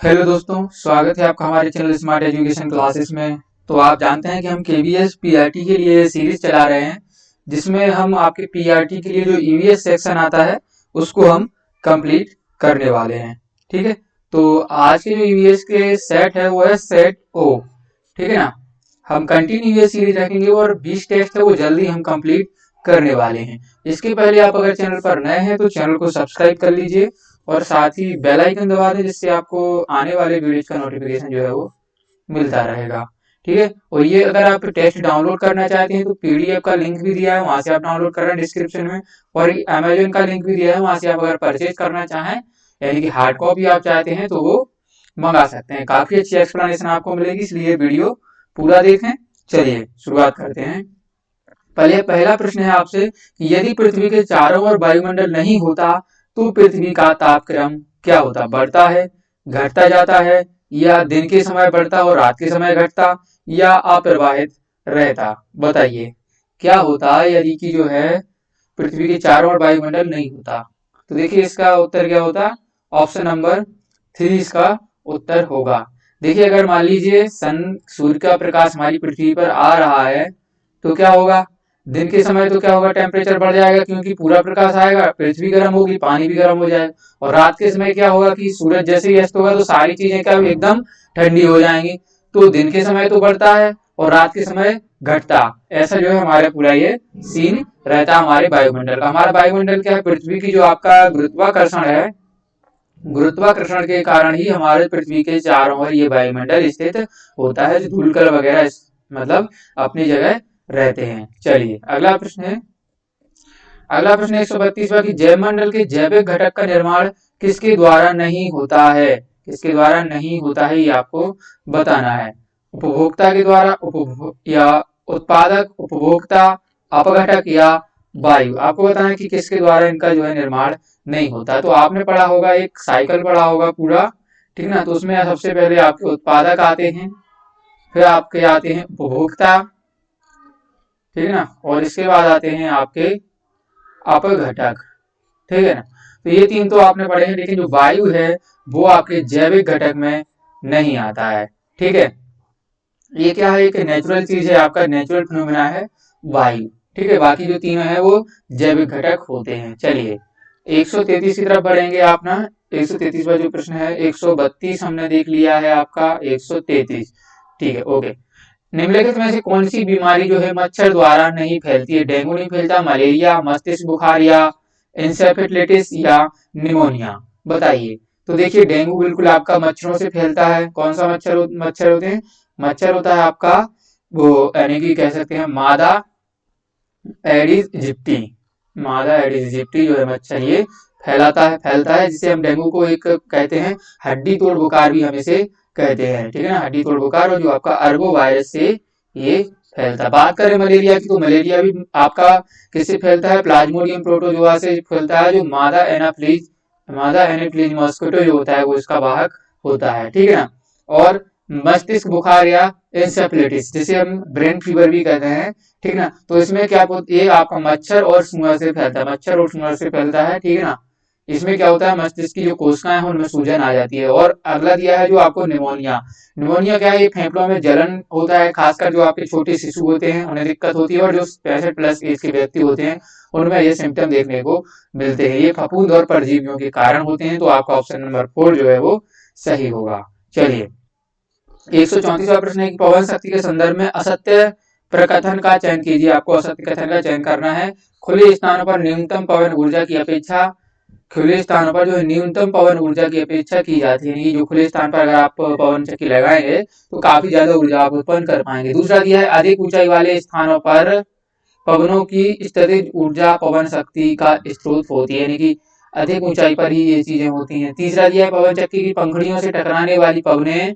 Hello दोस्तों, स्वागत है आपका हमारे चैनल स्मार्ट एजुकेशन क्लासेस में। तो आप जानते हैं कि हम केवीएस पीआरटी के लिए सीरीज चला रहे हैं, जिसमें हम आपके पीआरटी के लिए जो ईवीएस सेक्शन आता है उसको हम कंप्लीट करने वाले हैं। ठीक है, तो आज के जो ईवीएस के सेट है वो है सेट ओ। ठीक है ना, हम कंटिन्यू ये सीरीज रखेंगे और 20 टेस्ट है वो जल्दी हम कंप्लीट करने वाले हैं। इसके पहले आप अगर चैनल पर नए हैं तो चैनल को सब्सक्राइब कर लीजिए और साथ ही बेल आइकन दबा दें, जिससे आपको आने वाले वीडियोज का नोटिफिकेशन जो है वो मिलता रहेगा। ठीक है, और ये अगर आप टेस्ट डाउनलोड करना चाहते हैं तो पीडीएफ का लिंक भी दिया है, वहां से आप डाउनलोड कर रहे हैं डिस्क्रिप्शन में। और अमेजोन का लिंक भी दिया है, वहां से आप अगर परचेज करना चाहें यानी कि हार्ड कॉपी आप चाहते हैं तो वो मंगा सकते हैं। काफी अच्छी एक्सप्लेनेशन आपको मिलेगी, इसलिए वीडियो पूरा देखें। चलिए शुरुआत करते हैं। पहले पहला प्रश्न है आपसे कि यदि पृथ्वी के चारों ओर वायुमंडल नहीं होता तो पृथ्वी का तापक्रम क्या होता? बढ़ता है, घटता जाता है, या दिन के समय बढ़ता और रात के समय घटता, या अप्रवाहित रहता? बताइए क्या होता यदि कि जो है पृथ्वी के चारों ओर वायुमंडल नहीं होता। तो देखिए इसका उत्तर क्या होता? ऑप्शन नंबर 3 इसका उत्तर होगा। देखिए अगर मान लीजिए सूर्य का प्रकाश हमारी पृथ्वी पर आ रहा है तो क्या होगा? दिन के समय तो क्या होगा, टेम्परेचर बढ़ जाएगा क्योंकि पूरा प्रकाश आएगा, पृथ्वी गर्म होगी, पानी भी गर्म हो जाएगा। और रात के समय क्या होगा कि सूरज जैसे ही अस्त होगा तो सारी चीजें क्या एकदम ठंडी हो जाएंगी। तो दिन के समय तो बढ़ता है और रात के समय घटता। ऐसा जो है हमारे पूरा ये सीन रहता है हमारे वायुमंडल का। हमारा वायुमंडल क्या है, पृथ्वी की जो आपका गुरुत्वाकर्षण है, गुरुत्वाकर्षण के कारण ही हमारे पृथ्वी के चारों ओर ये वायुमंडल स्थित होता है, जो धूलकण वगैरह मतलब अपनी जगह रहते हैं। चलिए अगला प्रश्न है। अगला प्रश्न 132वां कि जैवमंडल के जैविक घटक का निर्माण किसके द्वारा नहीं होता है? किसके द्वारा नहीं होता है ये आपको बताना है। उपभोक्ता के द्वारा, या उत्पादक, उपभोक्ता, अपघटक, या वायु। आपको बताना है कि किसके द्वारा इनका जो है निर्माण नहीं होता। तो आपने पढ़ा होगा, एक साइकिल पढ़ा होगा पूरा, ठीक ना। तो उसमें सबसे पहले आपके उत्पादक आते हैं, फिर आपके आते हैं उपभोक्ता, ठीक है ना, और इसके बाद आते हैं आपके अपघटक। ठीक है ना। तो ये तीन तो आपने पढ़े हैं, लेकिन जो वायु है वो आपके जैविक घटक में नहीं आता है। ठीक है, ये क्या है, एक नेचुरल चीज है, आपका नेचुरल फिनोमिना है वायु। ठीक है, बाकी जो तीनों है वो जैविक घटक होते हैं। चलिए 133 की तरफ बढ़ेंगे आप ना। 133वां जो प्रश्न है, 132 हमने देख लिया है आपका, 133। ठीक है, ओके। निम्नलिखित में से कौन सी बीमारी जो है मच्छर द्वारा नहीं फैलती है? डेंगू नहीं फैलता, मलेरिया, मस्तिष्क बुखार, या इंसेफेलाइटिस, या निमोनिया? बताइए। तो देखिए डेंगू बिल्कुल आपका मच्छरों से फैलता है। कौन सा मच्छर होते हैं? मच्छर होता है आपका वो, यानी कि कह सकते हैं मादा एडिस इजिप्टी। मादा एडिस इजिप्टी जो है मच्छर, ये फैलता है, जिसे हम डेंगू को एक कहते हैं हड्डी तोड़ बुखार भी हम इसे कहते हैं। ठीक है ना, हड्डी तोड़ बुखार, और जो आपका अरबो वायरस से ये फैलता है। बात करें मलेरिया की, तो मलेरिया भी आपका किससे फैलता है? प्लाज्मोडियम प्रोटोजोआ से फैलता है, जो मादा एनाफ्लीज मॉस्किटो जो होता है वो इसका वाहक होता है। ठीक है ना। और मस्तिष्क बुखार या इंसेफेलाइटिस, जिसे हम ब्रेन फीवर भी कहते हैं, ठीक ना, तो इसमें क्या होता है, ये आपका मच्छर और सूअर से फैलता है, मच्छर और सूअर से फैलता है। ठीक है ना। इसमें क्या होता है, मस्तिष्क की जो कोशिकाएं हैं उनमें सूजन आ जाती है। और अगला दिया है जो आपको निमोनिया। निमोनिया क्या है, ये फेफड़ों में जलन होता है, खासकर जो आपके छोटे शिशु होते हैं उन्हें दिक्कत होती है, और जो 65+ एज के व्यक्ति होते हैं उनमें ये सिम्टम देखने को मिलते हैं। ये फफूंद और परजीवियों के कारण होते हैं। तो आपका ऑप्शन नंबर 4 जो है वो सही होगा। चलिए 134वां प्रश्न है कि पवन शक्ति के संदर्भ में असत्य प्रकथन का चयन कीजिए। आपको असत्य कथन का चयन करना है। खुले स्थानों पर न्यूनतम पवन ऊर्जा की अपेक्षा, खुले स्थानों पर जो है न्यूनतम पवन ऊर्जा की अपेक्षा की जाती है। जो खुले स्थान पर अगर आप पवन चक्की लगाएंगे तो काफी ज्यादा ऊर्जा आप उत्पन्न कर पाएंगे। दूसरा दिया है अधिक ऊंचाई वाले स्थानों पर पवनों की स्थितिज ऊर्जा पवन शक्ति का स्रोत होती है, यानी कि अधिक ऊंचाई पर ही ये चीजें होती हैं। तीसरा दिया है पवन चक्की की पंखुड़ियों से टकराने वाली पवनें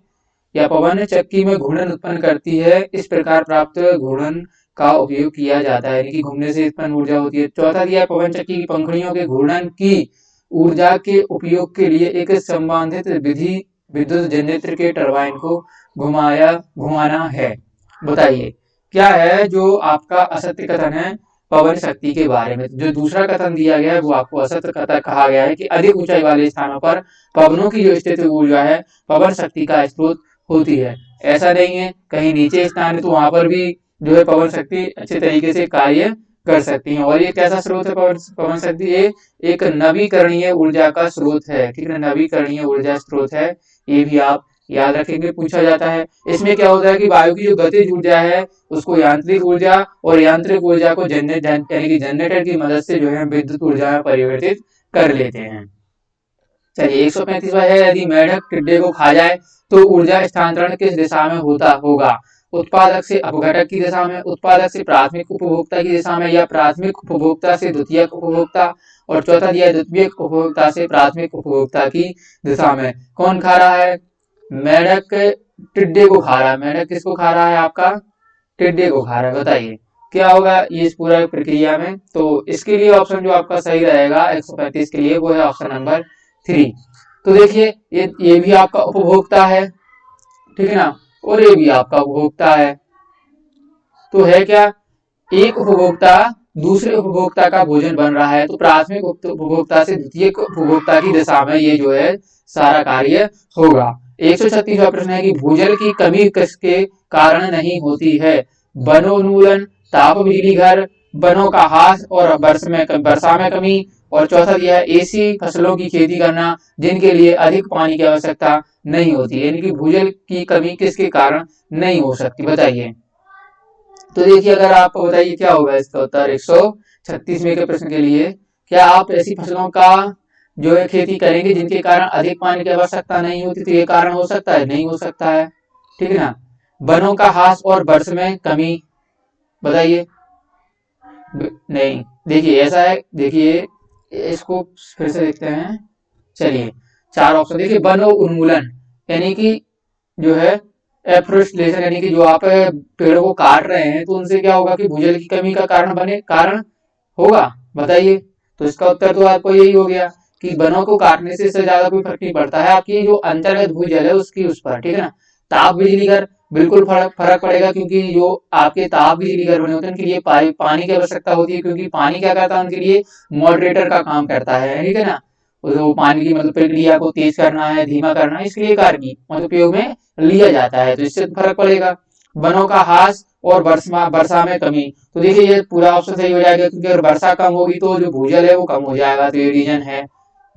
या पवन चक्की में घूर्णन उत्पन्न करती है, इस प्रकार प्राप्त घूर्णन का उपयोग किया जाता है, यानी कि घूमने से उत्पन्न ऊर्जा होती है। चौथा दिया है पवन चक्की की पंखुड़ियों के घूर्णन की ऊर्जा के उपयोग के लिए एक संबंधित विधि विद्युत जनरेटर के टरबाइन को घुमाना है। बताइए क्या है जो आपका असत्य कथन है। पवन शक्ति के बारे में। जो दूसरा कथन दिया गया है वो आपको असत कथन कहा गया है कि अधिक ऊंचाई वाले स्थानों पर पवनों की जो स्थितिज ऊर्जा है पवन शक्ति का स्रोत होती है। ऐसा नहीं है कहीं नीचे स्थान है तो वहां पर भी जो है पवन शक्ति अच्छे तरीके से कार्य कर सकती है। और ये कैसा स्रोत है पवन शक्ति? ये एक नवीकरणीय ऊर्जा का स्रोत है, ठीक है, नवीकरणीय ऊर्जा स्रोत है। ये भी आप याद रखेंगे, पूछा जाता है। इसमें क्या होता है कि वायु की जो गतिज ऊर्जा है उसको यांत्रिक ऊर्जा और यांत्रिक ऊर्जा को यानी कि जनरेटर की मदद से जो है विद्युत ऊर्जा में परिवर्तित कर लेते हैं। चलिए 135वां है, यदि मेढक टिड्डे को खा जाए तो ऊर्जा स्थानांतरण किस दिशा में होगा? उत्पादक से अपघटक की दिशा में, उत्पादक से प्राथमिक उपभोक्ता की दिशा में, या प्राथमिक उपभोक्ता से द्वितीयक उपभोक्ता, और चौथा दिया द्वितीयक उपभोक्ता से प्राथमिक उपभोक्ता की दिशा में। कौन खा रहा है? मेढक टिड्डे को खा रहा है। मेढक किसको खा रहा है? आपका टिड्डे को खा रहा है। बताइए क्या होगा ये इस पूरा प्रक्रिया में? तो इसके लिए ऑप्शन जो आपका सही रहेगा 135 के लिए वो है ऑप्शन नंबर 3। तो देखिए ये भी आपका उपभोक्ता है, ठीक है ना, और ये भी आपका उपभोक्ता है। तो है क्या? एक उपभोक्ता दूसरे उपभोक्ता का भोजन बन रहा है, तो प्राथमिक उपभोक्ता से द्वितीय उपभोक्ता की दिशा में ये जो है सारा कार्य होगा। 136वां प्रश्न है कि भूजल की कमी किसके कारण नहीं होती है? वनोन्मूलन, ताप बिजली घर, वनों का ह्रास और वर्षा में कमी, और चौथा दिया है ऐसी फसलों की खेती करना जिनके लिए अधिक पानी की आवश्यकता नहीं होती। यानी कि भूजल की कमी किसके कारण नहीं हो सकती? बताइए। तो देखिए अगर आप बताइए क्या होगा इसका उत्तर 136वें के प्रश्न के लिए। क्या आप ऐसी फसलों का जो है खेती करेंगे जिनके कारण अधिक पानी की आवश्यकता नहीं होती? तो ये कारण हो सकता है? नहीं हो सकता है, ठीक है ना। वनों का ह्रास और वर्ष में कमी, बताइए। नहीं, देखिए ऐसा है, देखिए इसको फिर से देखते हैं। चलिए 4 ऑप्शन देखिए। वन उन्मूलन यानी कि जो है एफोरेस्टेशन, यानी कि जो आप पेड़ों को काट रहे हैं तो उनसे क्या होगा कि भूजल की कमी का कारण होगा? बताइए। तो इसका उत्तर तो आपको यही हो गया कि वनों को काटने से इससे ज्यादा कोई फर्क नहीं पड़ता है आपकी जो अंतर्गत भूजल है उसकी उस पर, ठीक है ना। ताप बिजली घर बिल्कुल फर्क पड़ेगा, क्योंकि जो आपके ताप बिजली घर बने होते हैं उनके लिए पानी की आवश्यकता होती है, क्योंकि पानी क्या करता है उनके लिए? मॉडरेटर का काम करता है, ठीक है ना। तो पानी की मतलब प्रक्रिया को तेज करना है, धीमा करना है, इसके लिए कार्य की मतलब उपयोग में लिया जाता है, तो इससे फर्क पड़ेगा। वनों का ह्रास और वर्षा में कमी, तो देखिए ये पूरा ऑप्शन सही हो जाएगा, क्योंकि अगर वर्षा कम होगी तो जो भूजल है वो कम हो जाएगा, तो ये रीजन है।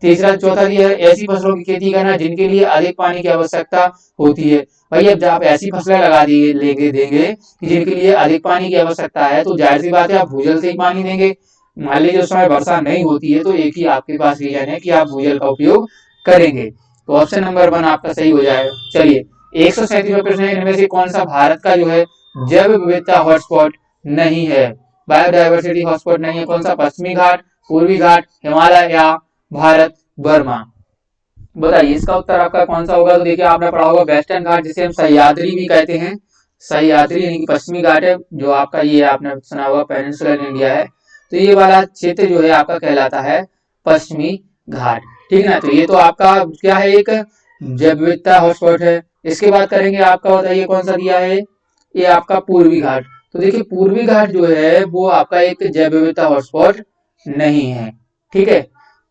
तीसरा चौथा दिया है ऐसी फसलों की खेती करना जिनके लिए अधिक पानी की आवश्यकता होती है। भाई अब जब आप ऐसी फसलें लगा देंगे कि जिनके लिए अधिक पानी की आवश्यकता है तो जाहिर सी बात है आप भूजल से ही पानी देंगे। मान लीजिए उस समय वर्षा नहीं होती है तो एक ही आपके पास रीजन है कि आप भूजल का उपयोग करेंगे, तो ऑप्शन नंबर 1 आपका सही हो जाएगा। चलिए 137वां प्रश्न है, इनमें से कौन सा भारत का जो है जैव विविधता हॉटस्पॉट नहीं है? बायोडायवर्सिटी हॉटस्पॉट नहीं है। कौन सा? पश्चिमी घाट, पूर्वी घाट, हिमालय या भारत बर्मा? बताइए इसका उत्तर आपका कौन सा होगा? तो देखिए आपने पढ़ा होगा वेस्टर्न घाट, जिसे हम सह्याद्री भी कहते हैं। सह्याद्री यानी कि पश्चिमी घाट है जो आपका, ये आपने सुना होगा पेनिनसुलर इंडिया है, तो ये वाला क्षेत्र जो है आपका कहलाता है पश्चिमी घाट, ठीक है ना। तो ये तो आपका क्या है? एक जैव विविधता हॉटस्पॉट है। इसके बाद करेंगे आपका, बताइए कौन सा दिया है? ये आपका पूर्वी घाट। तो देखिए पूर्वी घाट जो है वो आपका एक जैव विविधता हॉटस्पॉट नहीं है, ठीक है।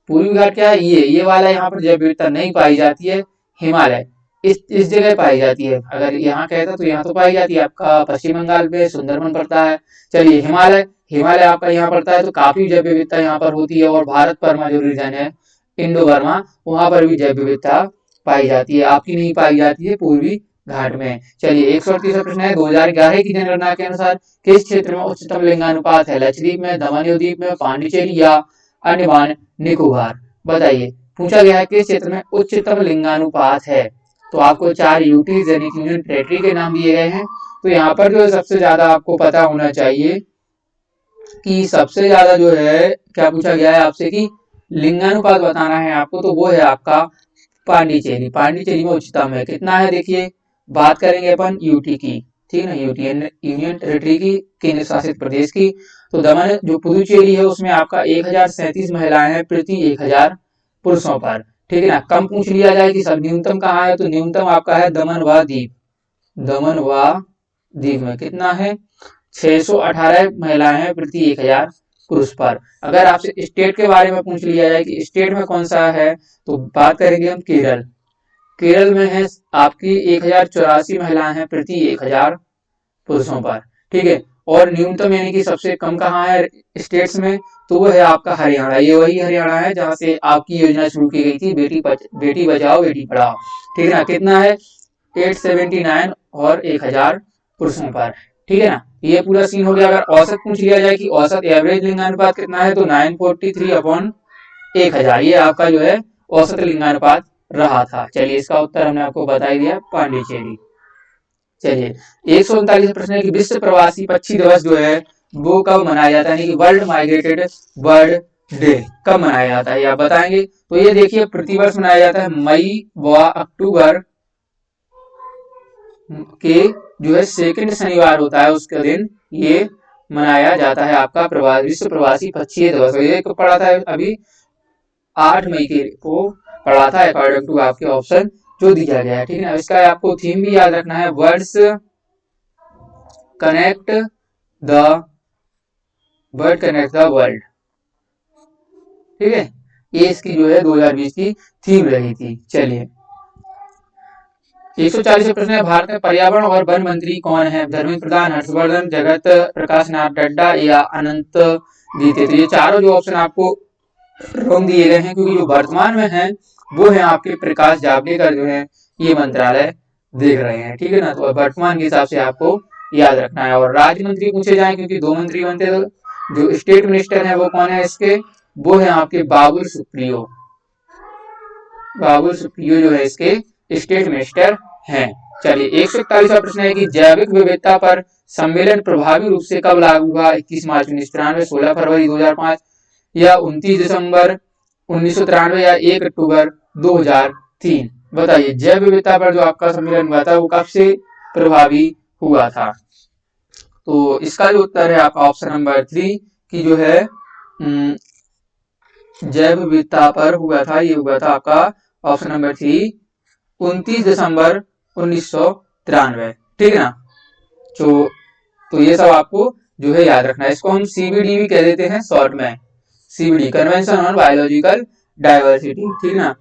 पूर्वी घाट क्या है? ये वाला यहाँ पर जैव विविधता नहीं पाई जाती है। हिमालय इस जगह पाई जाती है। अगर यहाँ कहता तो यहाँ तो पाई जाती है, आपका पश्चिम बंगाल में सुंदरबन पड़ता है। चलिए हिमालय आपका यहाँ पड़ता है, तो काफी जैव विविधता यहाँ पर होती है। और भारत बर्मा जो रीजन है इंडो बर्मा, वहां पर भी जैव विविधता पाई जाती है, आपकी नहीं पाई जाती है पूर्वी घाट में। चलिए 138वां प्रश्न है, 2011 की जनगणना के अनुसार किस क्षेत्र में उच्चतम लिंगानुपात है? लक्षद्वीप में, दमन द्वीप में, पांडिचेरी या अंडमान निकोबार? बताइए पूछा गया है किस क्षेत्र में उच्चतम लिंगानुपात है। तो आपको 4 यूटीज यानी कि यूनियन टेरिटरी के नाम दिए गए हैं। तो यहाँ पर जो सबसे ज्यादा आपको पता होना चाहिए कि सबसे ज्यादा जो है क्या पूछा गया है आपसे कि लिंगानुपात बताना है आपको, तो वो है आपका पांडिचेरी में उच्चतम है। कितना है? देखिए बात करेंगे अपन यूटी की, ठीक है ना, यूनियन टेरिटरी की, केंद्र शासित प्रदेश की। तो दमन जो पुदुचेरी है उसमें आपका 1037 महिलाएं हैं प्रति 1000 पुरुषों पर, ठीक है ना। कम पूछ लिया जाए कि सब न्यूनतम कहाँ है, तो न्यूनतम आपका है दमन व दीव में कितना है? 618 महिलाएं हैं प्रति 1000 पुरुष पर। अगर आपसे स्टेट के बारे में पूछ लिया जाए कि स्टेट में कौन सा है, तो बात करेंगे हम केरल। केरल में है आपकी 1084 महिलाएं हैं प्रति 1000 पुरुषों पर, ठीक है। और न्यूनतम यानी कि सबसे कम कहाँ है स्टेट्स में, तो वो है आपका हरियाणा। ये वही हरियाणा है जहाँ से आपकी योजना शुरू की गई थी, बेटी बचाओ बेटी पढ़ाओ, ठीक है ना। कितना है 879 और 1000 पुरुषों पर, ठीक है ना। ये पूरा सीन हो गया। अगर औसत पूछ लिया जाए कि औसत एवरेज लिंगानुपात कितना है, तो 943/1000 ये आपका जो है औसत लिंगानुपात रहा था। चलिए इसका उत्तर हमने आपको बता ही दिया, पांडिचेरी। चलिए 139 प्रश्न है कि विश्व प्रवासी पक्षी दिवस जो है वो कब मनाया जाता है, यानी कि वर्ल्ड माइग्रेटेड बर्ड डे कब मनाया जाता है, ये आप बताएंगे। तो ये देखिए प्रतिवर्ष मनाया जाता है मई व अक्टूबर के जो है सेकंड शनिवार होता है उसके दिन ये मनाया जाता है आपका विश्व प्रवासी पक्षी दिवस। ये पढ़ा था अभी 8 मई को पढ़ा था अकॉर्डिंग टू आपके ऑप्शन जो दिया गया है, ठीक है ना। इसका आपको थीम भी याद रखना है, वर्ड्स कनेक्ट द वर्ल्ड, ठीक है। ये इसकी जो है 2020 की थीम रही थी। चलिए 140 प्रश्न है, भारत में पर्यावरण और वन मंत्री कौन है, धर्मेंद्र प्रधान, हर्षवर्धन, जगत प्रकाश नड्डा या अनंत गीते। तो ये चारों जो ऑप्शन आपको रॉन्ग दिए गए हैं, क्योंकि जो वर्तमान में है वो है आपके प्रकाश जावड़ेकर जो है ये मंत्रालय देख रहे हैं, ठीक है ना। तो वर्तमान के हिसाब से आपको याद रखना है। और राज्य मंत्री पूछे जाए क्योंकि 2 मंत्री बनते हैं, जो स्टेट मिनिस्टर है वो कौन है इसके, वो है आपके बाबुल सुप्रियो जो है इसके स्टेट मिनिस्टर हैं। चलिए 141वां प्रश्न है कि जैविक विविधता पर सम्मेलन प्रभावी रूप से कब लागू हुआ, 21 मार्च 1993, 16 फरवरी 2005 या 29 दिसंबर 1993 या 1 अक्टूबर 2003। बताइए जैव विविधता पर जो आपका सम्मेलन हुआ था वो कब से प्रभावी हुआ था। तो इसका जो उत्तर है आपका ऑप्शन नंबर 3 की जो है जैव विविधता पर हुआ था, ये हुआ था आपका ऑप्शन नंबर 3 29 दिसंबर 1993, ठीक है ना। तो ये सब आपको जो है याद रखना है। इसको हम सीबीडी भी कह देते हैं शॉर्ट में, CBD convention on biological diversity, ठीक ना।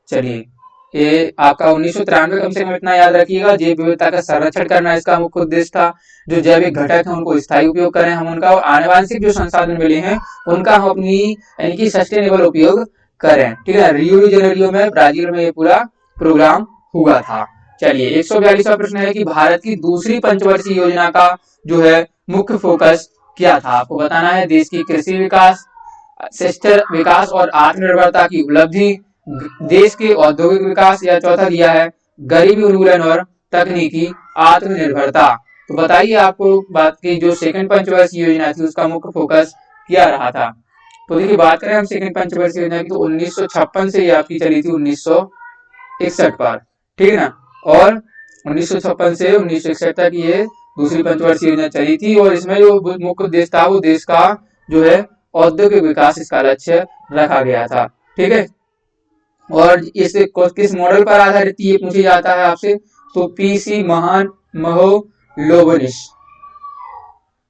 चलिए ये आपका 1993 कम से कम इतना याद रखिएगा, जैव विविधता का संरक्षण करना इसका मुख्य उद्देश्य था। जो जैविक घटक है उनको स्थायी उपयोग करें हम उनका, और आनुवांशिक जो संसाधन मिले हैं उनका हम अपनी यानी कि सस्टेनेबल उपयोग करें, ठीक है। रियो डी जेनेरियो में ब्राजील में ये पूरा प्रोग्राम हुआ था। चलिए 142वां प्रश्न है कि भारत की दूसरी पंचवर्षीय योजना का जो है मुख्य फोकस क्या था, आपको बताना है। देश की कृषि विकास, शिक्षा विकास और आत्मनिर्भरता की उपलब्धि, देश के औद्योगिक विकास, या चौथा दिया है गरीबी उन्मूलन और तकनीकी आत्मनिर्भरता। तो बताइए आपको बात की जो सेकंड पंचवर्षीय योजना थी उसका मुख्य फोकस क्या रहा था। तो देखिए बात करें हम सेकंड पंचवर्षीय योजना की, तो 1956 से ये आपकी चली थी 1961 पर, ठीक है ना। और 1956 से 1961 तक ये दूसरी पंचवर्षीय योजना चली थी, और इसमें जो मुख्य उद्देश्य था वो देश का जो है औद्योगिक विकास इसका लक्ष्य रखा गया था, ठीक है। और इसे किस मॉडल पर आधारित ये पूछा जाता है आपसे, तो पीसी महालोबनिस,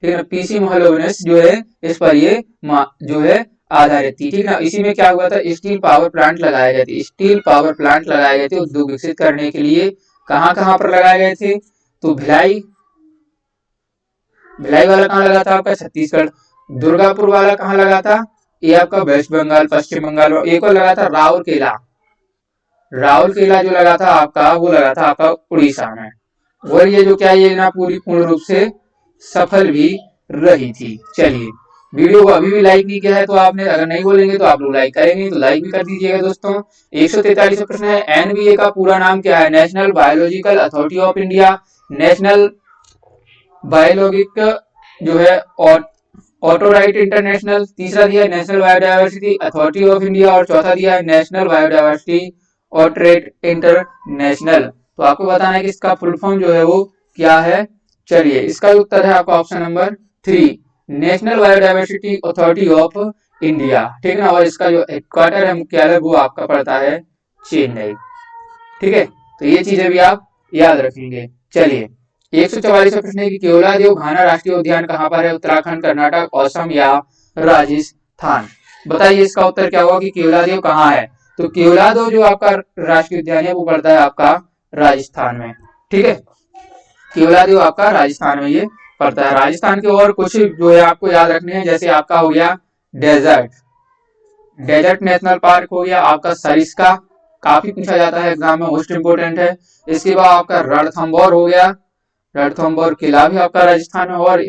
ठीक है ना। पीसी महालोबनिस जो है इस पर ये जो है आधारित थी, ठीक है ना। इसी में क्या हुआ था, स्टील पावर प्लांट लगाए गए थे, स्टील पावर प्लांट लगाए गए थे उद्योग विकसित करने के लिए। कहां कहां पर लगाए गए थे, तो भिलाई वाला कहां लगा था आपका छत्तीसगढ़, दुर्गापुर वाला कहां लगा था, ये आपका वेस्ट बंगाल पश्चिम बंगाल, एक और लगा था राउरकेला जो लगा था आपका वो लगा था आपका उड़ीसा में। और ये जो क्या ये ना पूर्ण रूप से सफल भी रही थी। चलिए वीडियो को अभी भी लाइक नहीं किया है तो आपने, अगर नहीं बोलेंगे तो आप लोग लाइक करेंगे तो लाइक भी कर दीजिएगा दोस्तों। 143 प्रश्न है, एनबीए का पूरा नाम क्या है, national biological authority of India, national biologic जो है और ऑटोराइट इंटरनेशनल, तीसरा दिया है national biodiversity authority of India, और चौथा दिया है नेशनल बायोडायवर्सिटी ऑटोराइट इंटरनेशनल। तो आपको बताना है कि इसका फुल फॉर्म जो है वो क्या है। चलिए इसका उत्तर है आपका option number 3 national biodiversity authority of India, ठीक है ना। और इसका जो हेडक्वार्टर है मुख्यालय वो आपका पड़ता है चेन्नई, ठीक है। तो ये चीजें भी आप याद रखेंगे। चलिए 144वां प्रश्न है कि केवलादेव घाना राष्ट्रीय उद्यान कहाँ पर है? उत्तराखंड, कर्नाटक, असम या राजस्थान। बताइए इसका उत्तर क्या होगा कि केवलादेव कहाँ है? तो केवलादेव जो आपका राष्ट्रीय उद्यान है वो पड़ता है आपका राजस्थान में। ठीक है, केवलादेव आपका राजस्थान में ये पड़ता है। राजस्थान के और कुछ जो है आपको याद रखने हैं, जैसे आपका हो गया डेजर्ट नेशनल पार्क हो गया, आपका सरिस्का, काफी पूछा जाता है एग्जाम में, मोस्ट इंपोर्टेंट है। इसके बाद आपका रणथंबोर हो गया, रणथंबोर किला भी आपका राजस्थान में, और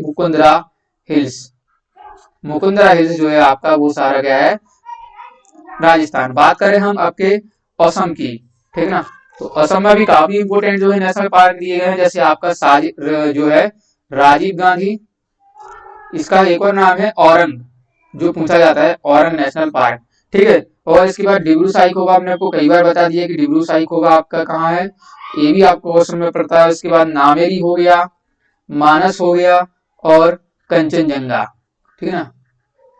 मुकुंदरा हिल्स जो है आपका वो सारा क्या है? राजस्थान। बात करें हम आपके असम की, ठीक ना, तो असम में भी काफी इंपोर्टेंट जो है नेशनल पार्क दिए गए हैं, जैसे आपका जो है राजीव गांधी, इसका एक और नाम है औरंग, जो पूछा जाता है औरंग नेशनल पार्क। ठीक है, और इसके बाद डिब्रू साहिखोवा, हमने आपको कई बार बता दिया कि डिब्रू साहिखोवा आपका कहाँ है, ये भी आपको क्वेश्चन में पड़ता है। इसके बाद नामेरी हो गया, मानस हो गया, और कंचनजंगा। ठीक है ना,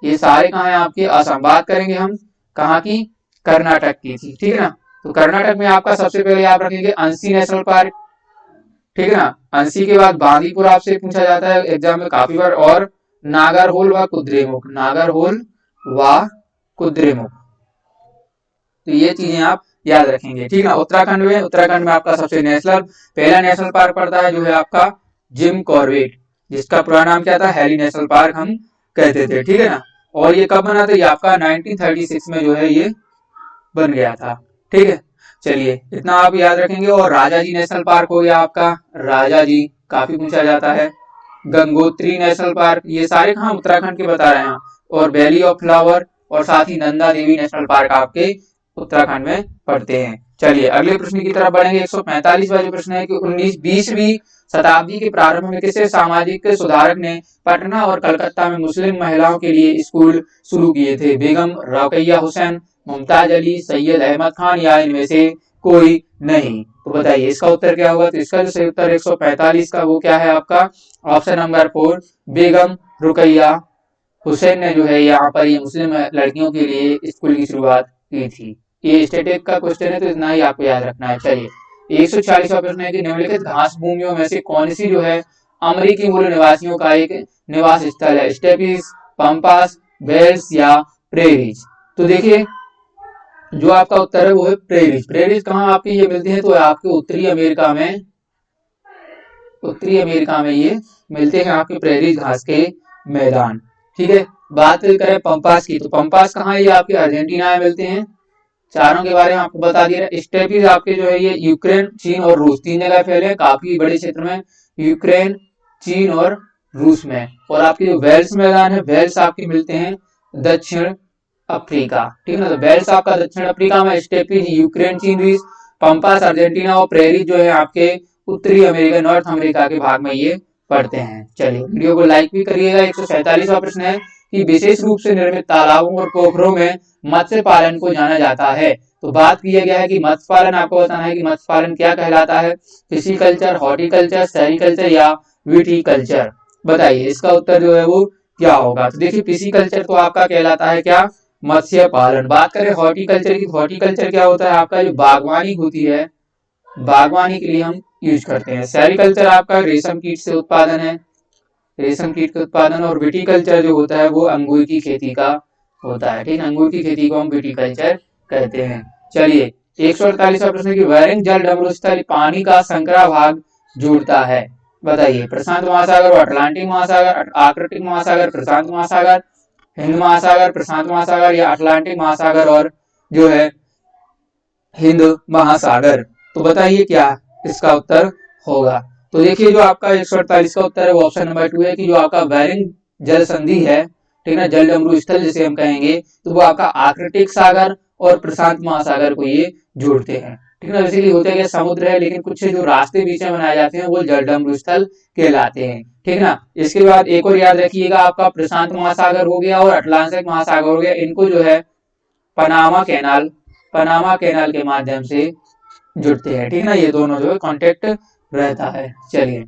ये सारे कहाँ हैं? आपके असम। बात करेंगे हम कहाँ की? कर्नाटक की थी। ठीक है ना, तो कर्नाटक में आपका सबसे पहले याद रखेंगे अंसी नेशनल पार्क। ठीक है ना, अंसी के बाद बांदीपुर आपसे पूछा जाता है एग्जाम में काफी बार, और नागरहोल व कुद्रेमुख, तो ये चीजें आप याद रखेंगे। ठीक है ना, उत्तराखंड में आपका सबसे पहला नेशनल पार्क पड़ता है जो है आपका जिम कॉर्बेट, जिसका पूरा नाम क्या था? हैली नेशनल पार्क हम कहते थे। ठीक है ना, और ये कब बना था? ये आपका 1936 में जो है ये बन गया था। ठीक है, चलिए इतना आप याद रखेंगे। और राजाजी नेशनल पार्क हो गया आपका, राजाजी काफी पूछा जाता है। गंगोत्री नेशनल पार्क, ये सारे कहाँ? उत्तराखंड के बता रहे हैं। और वैली ऑफ फ्लावर, और साथ ही नंदा देवी नेशनल पार्क आपके उत्तराखंड में पड़ते हैं। चलिए अगले प्रश्न की तरफ बढ़ेंगे। 145वां जो प्रश्न है कि 20वीं शताब्दी के प्रारंभ में किसी सामाजिक सुधारक ने पटना और कलकत्ता में मुस्लिम महिलाओं के लिए स्कूल शुरू किए थे? बेगम रोकैया हुसैन, मुमताज अली, सैयद अहमद खान, या इनमें से कोई नहीं। तो बताइए इसका उत्तर क्या होगा? तो इसका जो सही उत्तर 145 का वो क्या है आपका? ऑप्शन नंबर 4, बेगम रुकैया हुसैन ने जो है यहाँ पर ये मुस्लिम लड़कियों के लिए स्कूल की शुरुआत की थी। ये स्टैटिक का क्वेश्चन है, तो इतना ही आपको याद रखना है। चलिए 146वां प्रश्न है कि निम्नलिखित घास भूमियों में से कौन सी जो है अमेरिकी मूल निवासियों का एक निवास स्थल है? स्टेपीज, पंपास, बेल्स, या प्रेरीज। तो देखिए जो आपका उत्तर है वो है प्रेरीज। प्रेरीज कहाँ आपके ये मिलते हैं? तो आपके उत्तरी अमेरिका में ये मिलते हैं, आपके प्रेरीज घास के मैदान। ठीक है, बात करें पंपास की, तो पंपास कहाँ है? ये आपके अर्जेंटीना में मिलते हैं। चारों के बारे में आपको बता दिया। स्टेपीज आपके जो है ये यूक्रेन, चीन और रूस, 3 जगह फैले हैं, काफी बड़े क्षेत्र में, यूक्रेन, चीन और रूस में। और आपके जो वेल्स मैदान है, वेल्स आपके मिलते हैं दक्षिण अफ्रीका। ठीक है ना, तो वेल्स आपका दक्षिण अफ्रीका में, स्टेपीज यूक्रेन, चीन, रूस, पंपास अर्जेंटीना, और प्रेरी जो है आपके उत्तरी अमेरिका, नॉर्थ अमेरिका के भाग में ये पढ़ते हैं। चलिए वीडियो को लाइक भी करिएगा। 147वां प्रश्न है कि विशेष रूप से निर्मित तालाबों और पोखरों में मत्स्य पालन को जाना जाता है। तो बात किया गया है कि मत्स्य पालन, आपको बताना है कि मत्स्य पालन क्या कहलाता है? फिशिकल्चर, हॉर्टिकल्चर, सेरिकल्चर, या विटीकल्चर। बताइए इसका उत्तर जो है वो क्या होगा? तो देखिए फिशिकल्चर तो आपका कहलाता है क्या? मत्स्य पालन। बात करें हॉर्टिकल्चर की, हॉर्टिकल्चर क्या होता है? आपका जो बागवानी होती है, बागवानी के लिए हम यूज करते हैं। सेरिकल्चर आपका रेशम कीट से उत्पादन है, रेशम कीट के उत्पादन। और विटीकल्चर जो होता है वो अंगूर की खेती का होता है। ठीक है, अंगूर की खेती को हम विटीकल्चर कहते हैं। चलिए 148वां प्रश्न की वैरिंग जल डमरू स्थल पानी का संकरा भाग जोड़ता है? बताइए प्रशांत महासागर और अटलांटिक महासागर, आर्कटिक महासागर, प्रशांत महासागर, हिंद महासागर, प्रशांत महासागर, या अटलांटिक महासागर और जो है हिंद महासागर। तो बताइए क्या इसका उत्तर होगा? तो देखिए जो आपका 148 का उत्तर है वो ऑप्शन नंबर 2 है कि जो आपका बेरिंग जल संधि है, ठीक है, जल डमरू स्थल जिसे हम कहेंगे, तो वो आपका आर्कटिक सागर और प्रशांत महासागर को ये जोड़ते हैं। ठीक है, इसीलिए होता है कि समुद्र है, लेकिन कुछ जो रास्ते बीच में बनाए जाते हैं वो जल डमरू स्थल कहलाते हैं। ठीक ना, इसके बाद एक और याद रखिएगा, आपका प्रशांत महासागर हो गया और अटलांटिक महासागर हो गया, इनको जो है पनामा कैनाल के माध्यम से जुड़ते हैं। ठीक ना, ये दोनों जो है कॉन्टेक्ट रहता है। चलिए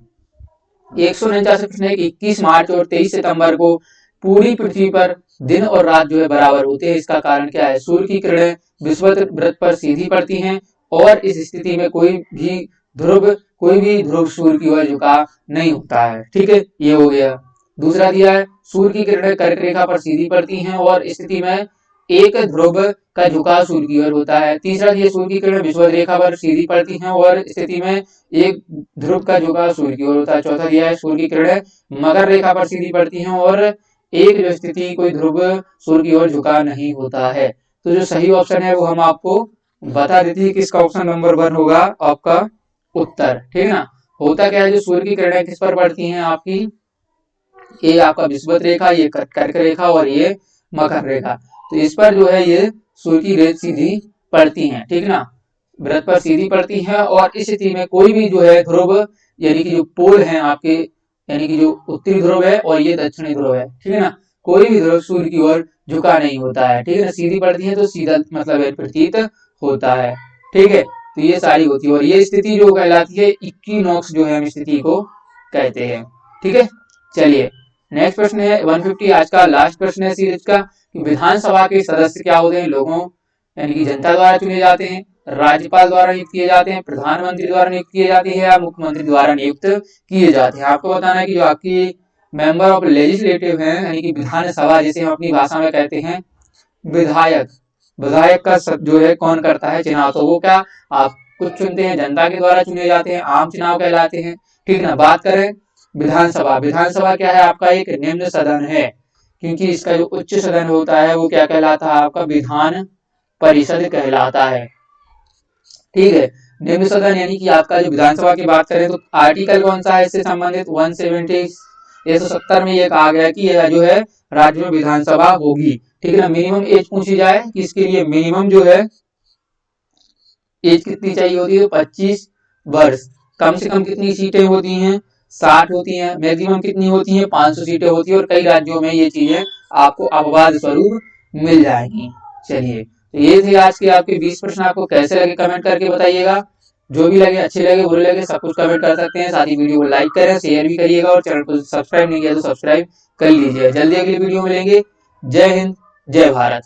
149 प्रश्न है कि 21 मार्च और 23 सितंबर को पूरी पृथ्वी पर दिन और रात जो है बराबर होते हैं, इसका कारण क्या है? सूर्य की किरणें विषुवत वृत्त पर सीधी पड़ती हैं और इस स्थिति में कोई भी ध्रुव कोई भी ध्रुव सूर्य की ओर झुका नहीं होता है। ठीक है, ये हो गया। दूसरा दिया है सूर्य की किरणें कर्क रेखा पर सीधी पड़ती हैं और स्थिति में एक ध्रुव का झुकाव सूर्य की ओर होता है। तीसरा दिया सूर्य की किरणें विषुवत रेखा पर सीधी पड़ती हैं और स्थिति में एक ध्रुव का झुकाव सूर्य की ओर होता है। चौथा दिया है सूर्य की किरणें मकर रेखा पर सीधी पड़ती हैं और एक जो स्थिति कोई ध्रुव सूर्य की ओर झुका नहीं होता है। तो जो सही ऑप्शन है वो हम आपको बता देते हैं कि इसका ऑप्शन नंबर 1 होगा आपका उत्तर। ठीक है ना। होता क्या है, जो सूर्य की किरणें किस पर पड़ती हैं आपकी, ये आपका विषुवत रेखा, ये कर्क रेखा और ये मकर रेखा, तो इस पर जो है ये सूर्य की रेत सीधी पड़ती हैं। ठीक है ना, वृत्त पर सीधी पड़ती है और इस स्थिति में कोई भी जो है ध्रुव यानी कि जो पोल है आपके, यानी कि जो उत्तरी ध्रुव है और ये दक्षिणी ध्रुव है, ठीक है ना, कोई भी ध्रुव सूर्य की ओर झुका नहीं होता है। ठीक है ना, सीधी पड़ती है तो सीधा मतलब प्रतीत होता है। ठीक है, तो ये सारी होती है और ये स्थिति जो कहलाती है इक्विनॉक्स जो है हम स्थिति को कहते हैं। ठीक है, चलिए नेक्स्ट प्रश्न है 150, आज का लास्ट प्रश्न है सीरीज का। विधानसभा के सदस्य क्या होते हैं, लोगों यानी कि जनता द्वारा चुने जाते हैं, राज्यपाल द्वारा नियुक्त किए जाते हैं, प्रधानमंत्री द्वारा नियुक्त किए जाते हैं या मुख्यमंत्री द्वारा नियुक्त किए जाते हैं। आपको बताना है कि जो आपकी मेंबर ऑफ लेजिस्लेटिव है यानी कि विधानसभा जिसे हम अपनी भाषा में कहते हैं विधायक, विधायक का जो है कौन करता है चुनाव, तो वो क्या आप कुछ चुनते हैं, जनता के द्वारा चुने जाते हैं, आम चुनाव कहलाते हैं। ठीक ना। बात करें विधानसभा, विधानसभा क्या है आपका एक निम्न सदन है, क्योंकि इसका जो उच्च सदन होता है वो क्या कहलाता है आपका विधान परिषद कहलाता है। ठीक है, निम्न सदन यानी कि आपका जो विधानसभा की बात करें तो आर्टिकल कौन सा है इससे संबंधित 170 में ये कहा गया कि यह जो है राज्य में विधानसभा होगी। ठीक है ना। मिनिमम एज पूछी जाए कि इसके लिए मिनिमम जो है एज कितनी चाहिए होती है, 25 वर्ष। कम से कम कितनी सीटें होती हैं, 60 होती हैं। मैक्सिमम कितनी होती हैं, 500 सीटें होती है और कई राज्यों में ये चीजें आपको अपवाद स्वरूप मिल जाएंगी। चलिए, तो ये थे आज के आपके 20 प्रश्न। आपको कैसे लगे कमेंट करके बताइएगा। जो भी लगे, अच्छे लगे बुरे लगे, सब कुछ कमेंट कर सकते हैं। साथ ही वीडियो को लाइक करें, शेयर भी करिएगा और चैनल को सब्सक्राइब नहीं किया तो सब्सक्राइब कर लीजिए। जल्दी अगली वीडियो में मिलेंगे। जय हिंद, जय भारत।